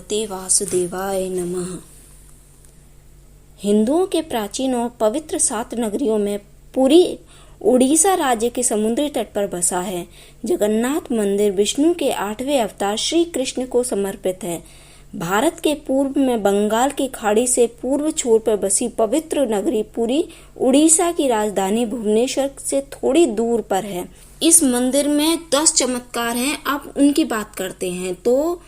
भगवते वासुदेवाय नमः। हिंदुओं के प्राचीन और पवित्र 7 नगरियों में पुरी उड़ीसा राज्य के समुद्री तट पर बसा है। जगन्नाथ मंदिर विष्णु के 8वें अवतार श्री कृष्ण को समर्पित है। भारत के पूर्व में बंगाल की खाड़ी से पूर्व छोर पर बसी पवित्र नगरी पुरी उड़ीसा की राजधानी भुवनेश्वर से थोड़ी दूर पर है। इस मंदिर में 10 चमत्कार हैं। अब उनकी बात करते हैं तो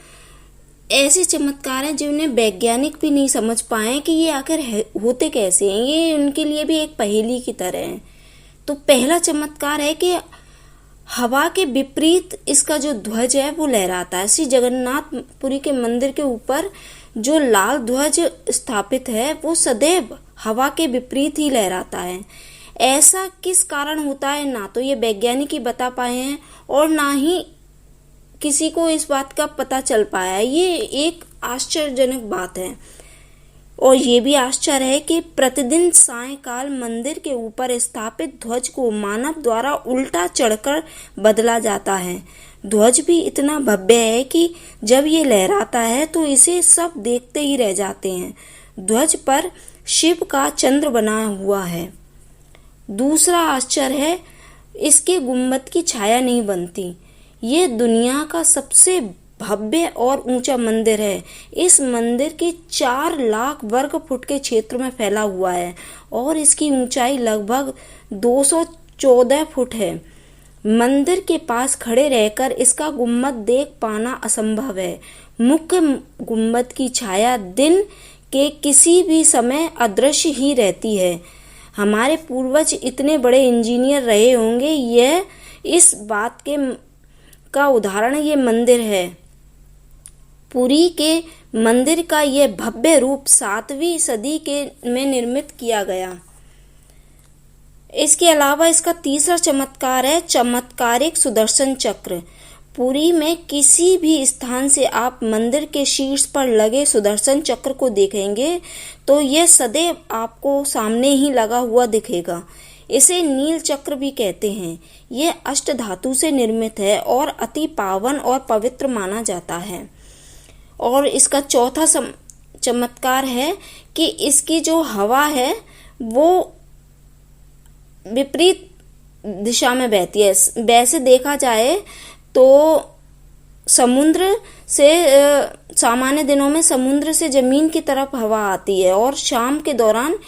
ऐसे चमत्कार हैं जिन्हें वैज्ञानिक भी नहीं समझ पाए कि ये आखिर होते कैसे हैं। ये उनके लिए भी एक पहेली की तरह है। तो पहला चमत्कार है कि हवा के विपरीत इसका जो ध्वज है वो लहराता है। श्री जगन्नाथपुरी के मंदिर के ऊपर जो लाल ध्वज स्थापित है वो सदैव हवा के विपरीत ही लहराता है। ऐसा किस कारण होता है ना तो ये वैज्ञानिक ही बता पाए हैं और ना ही किसी को इस बात का पता चल पाया है। ये एक आश्चर्यजनक बात है। और ये भी आश्चर्य है कि प्रतिदिन सायंकाल मंदिर के ऊपर स्थापित ध्वज को मानव द्वारा उल्टा चढ़कर बदला जाता है। ध्वज भी इतना भव्य है कि जब ये लहराता है तो इसे सब देखते ही रह जाते हैं। ध्वज पर शिव का चंद्र बना हुआ है। दूसरा आश्चर्य है इसके गुंबद की छाया नहीं बनती। ये दुनिया का सबसे भव्य और ऊंचा मंदिर है। इस मंदिर के 4 लाख वर्ग फुट के क्षेत्र में फैला हुआ है और इसकी ऊंचाई लगभग 214 फुट है। मंदिर के पास खड़े रहकर इसका गुंबद देख पाना असंभव है। मुख्य गुंबद की छाया दिन के किसी भी समय अदृश्य ही रहती है। हमारे पूर्वज इतने बड़े इंजीनियर रहे होंगे, यह इस बात का उदाहरण ये मंदिर है। पुरी के मंदिर का यह भव्य रूप 7वीं सदी में निर्मित किया गया। इसके अलावा इसका तीसरा चमत्कार है चमत्कारिक सुदर्शन चक्र। पुरी में किसी भी स्थान से आप मंदिर के शीर्ष पर लगे सुदर्शन चक्र को देखेंगे तो यह सदैव आपको सामने ही लगा हुआ दिखेगा। इसे नील चक्र भी कहते हैं। यह अष्ट धातु से निर्मित है और अति पावन और पवित्र माना जाता है। और इसका चौथा चमत्कार है कि इसकी जो हवा है वो विपरीत दिशा में बहती है। वैसे देखा जाए तो समुद्र से सामान्य दिनों में समुद्र से जमीन की तरफ हवा आती है और शाम के दौरान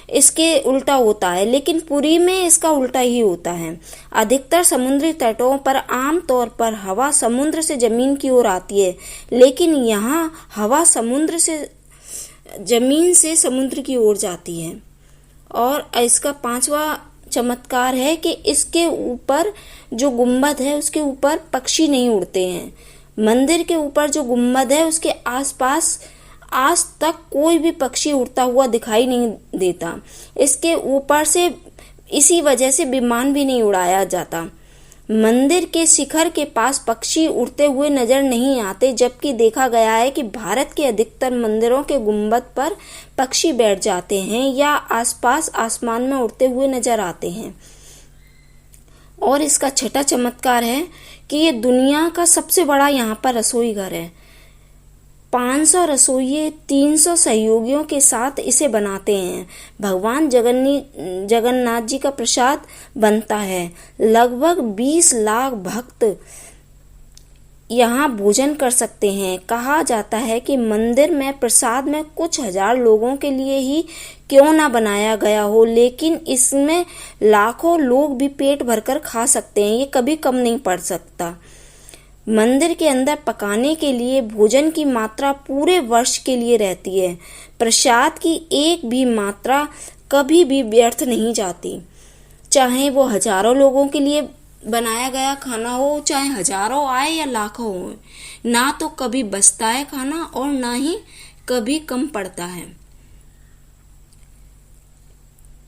इसके उल्टा होता है, लेकिन पुरी में इसका उल्टा ही होता है। अधिकतर समुद्री तटों पर आम तौर पर हवा समुद्र से जमीन की ओर आती है, लेकिन यहाँ हवा समुद्र से जमीन से समुद्र की ओर जाती है। और इसका 5वां चमत्कार है कि इसके ऊपर जो गुंबद है उसके ऊपर पक्षी नहीं उड़ते हैं। मंदिर के ऊपर जो गुंबद है उसके आसपास आज तक कोई भी पक्षी उड़ता हुआ दिखाई नहीं देता। इसके ऊपर से इसी वजह से विमान भी नहीं उड़ाया जाता। मंदिर के शिखर के पास पक्षी उड़ते हुए नजर नहीं आते, जबकि देखा गया है कि भारत के अधिकतर मंदिरों के गुंबद पर पक्षी बैठ जाते हैं या आसपास आसमान में उड़ते हुए नजर आते हैं। और इसका 6वां चमत्कार है कि ये दुनिया का सबसे बड़ा यहाँ पर रसोई घर है। 500 रसोइये 300 सहयोगियों के साथ इसे बनाते हैं। भगवान जगन्नाथ जी का प्रसाद बनता है। लगभग 20 लाख भक्त यहाँ भोजन कर सकते हैं। कहा जाता है कि मंदिर में प्रसाद में कुछ हजार लोगों के लिए ही क्यों ना बनाया गया हो, लेकिन इसमें लाखों लोग भी पेट भरकर खा सकते हैं। ये कभी कम नहीं पड़ सकता। मंदिर के अंदर पकाने के लिए भोजन की मात्रा पूरे वर्ष के लिए रहती है। प्रसाद की एक भी मात्रा कभी भी व्यर्थ नहीं जाती, चाहे वो हजारों लोगों के लिए बनाया गया खाना हो, चाहे हजारों आए या लाखों हो। ना तो कभी बचता है खाना और ना ही कभी कम पड़ता है।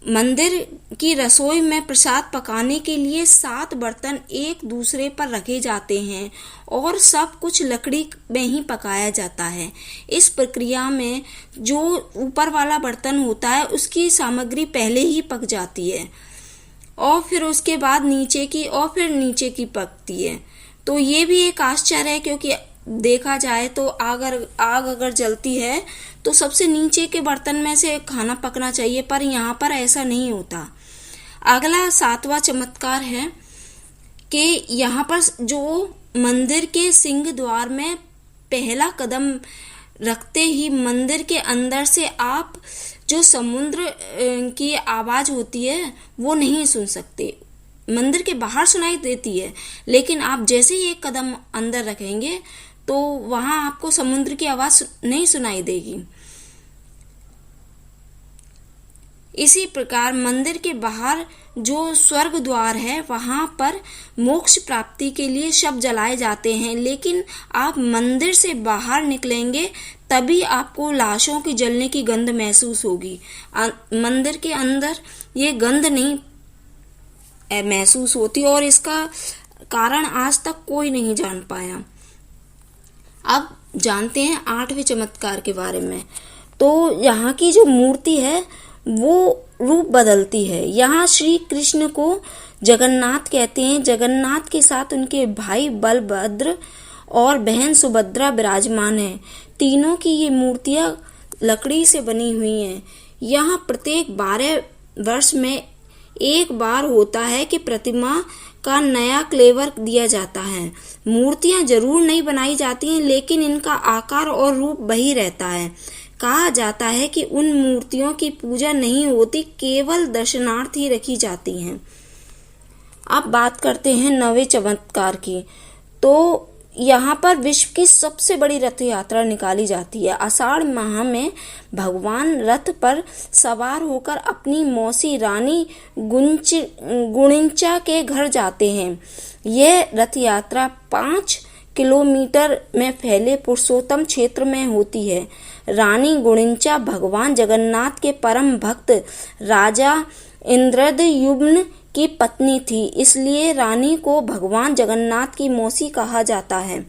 मंदिर की रसोई में प्रसाद पकाने के लिए 7 बर्तन एक दूसरे पर रखे जाते हैं और सब कुछ लकड़ी में ही पकाया जाता है। इस प्रक्रिया में जो ऊपर वाला बर्तन होता है उसकी सामग्री पहले ही पक जाती है और फिर उसके बाद नीचे की और फिर नीचे की पकती है। तो ये भी एक आश्चर्य है, क्योंकि देखा जाए तो आग अगर जलती है तो सबसे नीचे के बर्तन में से खाना पकना चाहिए, पर यहाँ पर ऐसा नहीं होता। अगला 7वां चमत्कार है कि यहाँ पर जो मंदिर के सिंह द्वार में पहला कदम रखते ही मंदिर के अंदर से आप जो समुद्र की आवाज होती है वो नहीं सुन सकते। मंदिर के बाहर सुनाई देती है, लेकिन आप जैसे ही एक कदम अंदर रखेंगे तो वहां आपको समुद्र की आवाज नहीं सुनाई देगी। इसी प्रकार मंदिर के बाहर जो स्वर्ग द्वार है वहां पर मोक्ष प्राप्ति के लिए शव जलाए जाते हैं, लेकिन आप मंदिर से बाहर निकलेंगे तभी आपको लाशों की जलने की गंध महसूस होगी। मंदिर के अंदर ये गंध नहीं महसूस होती और इसका कारण आज तक कोई नहीं जान पाया। अब जानते हैं 8वें चमत्कार के बारे में। तो यहाँ की जो मूर्ति है वो रूप बदलती है। यहाँ श्री कृष्ण को जगन्नाथ कहते हैं। जगन्नाथ के साथ उनके भाई बलभद्र और बहन सुभद्रा विराजमान है। तीनों की ये मूर्तियां लकड़ी से बनी हुई हैं। यहाँ प्रत्येक 12 वर्ष में एक बार होता है कि प्रतिमा का नया क्लेवर दिया जाता है। मूर्तियां जरूर नहीं बनाई जाती हैं, लेकिन इनका आकार और रूप वही रहता है। कहा जाता है कि उन मूर्तियों की पूजा नहीं होती, केवल दर्शनार्थ ही रखी जाती हैं। अब बात करते हैं 9वें चमत्कार की। तो यहाँ पर विश्व की सबसे बड़ी रथ यात्रा निकाली जाती है। आषाढ़ माह में भगवान रथ पर सवार होकर अपनी मौसी रानी गुणिंचा के घर जाते हैं। यह रथ यात्रा 5 किलोमीटर में फैले पुरुषोत्तम क्षेत्र में होती है। रानी गुणिंचा भगवान जगन्नाथ के परम भक्त राजा इंद्रद्युम्न की पत्नी थी, इसलिए रानी को भगवान जगन्नाथ की मौसी कहा जाता है।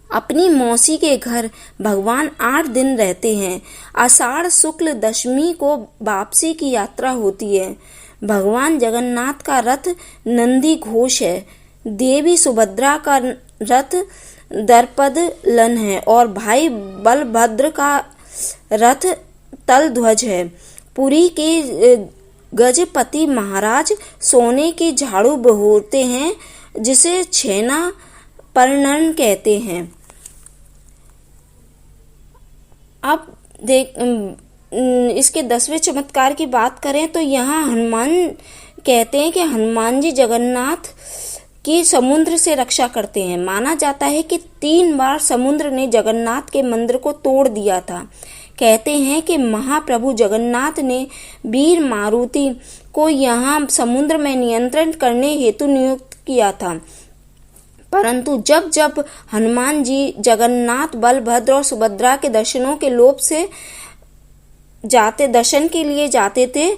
अपनी मौसी के घर भगवान 8 दिन रहते हैं। आषाढ़ शुक्ल दशमी को वापसी की यात्रा होती है। भगवान जगन्नाथ का रथ नंदी घोष है। देवी सुभद्रा का रथ दर्पदलन है और भाई बलभद्र का रथ तलध्वज है। पुरी के गजपति महाराज सोने की झाड़ू बहोरते हैं, जिसे छेना परनन कहते हैं। अब इसके 10वें चमत्कार की बात करें तो यहाँ हनुमान कहते हैं कि हनुमान जी जगन्नाथ की समुद्र से रक्षा करते हैं। माना जाता है कि 3 बार समुद्र ने जगन्नाथ के मंदिर को तोड़ दिया था। कहते हैं कि महाप्रभु जगन्नाथ ने वीर मारुति को यहाँ समुद्र में नियंत्रण करने हेतु नियुक्त किया था, परंतु जब जब हनुमान जी जगन्नाथ, बलभद्र और सुभद्रा के दर्शनों के लोभ से दर्शन के लिए जाते थे,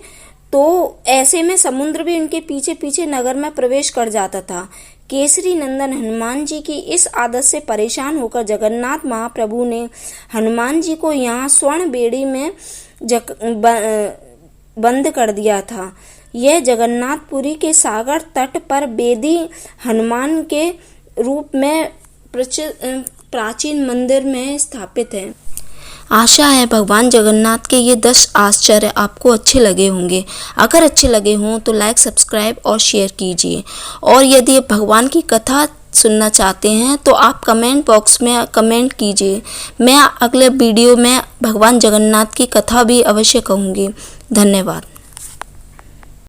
तो ऐसे में समुद्र भी उनके पीछे पीछे नगर में प्रवेश कर जाता था। केसरी नंदन हनुमान जी की इस आदत से परेशान होकर जगन्नाथ महाप्रभु ने हनुमान जी को यहाँ स्वर्ण बेड़ी में बंद कर दिया था। यह जगन्नाथपुरी के सागर तट पर बेदी हनुमान के रूप में प्राचीन मंदिर में स्थापित है। आशा है भगवान जगन्नाथ के ये 10 आश्चर्य आपको अच्छे लगे होंगे। अगर अच्छे लगे हों तो लाइक, सब्सक्राइब और शेयर कीजिए। और यदि भगवान की कथा सुनना चाहते हैं तो आप कमेंट बॉक्स में कमेंट कीजिए। मैं अगले वीडियो में भगवान जगन्नाथ की कथा भी अवश्य कहूँगी। धन्यवाद।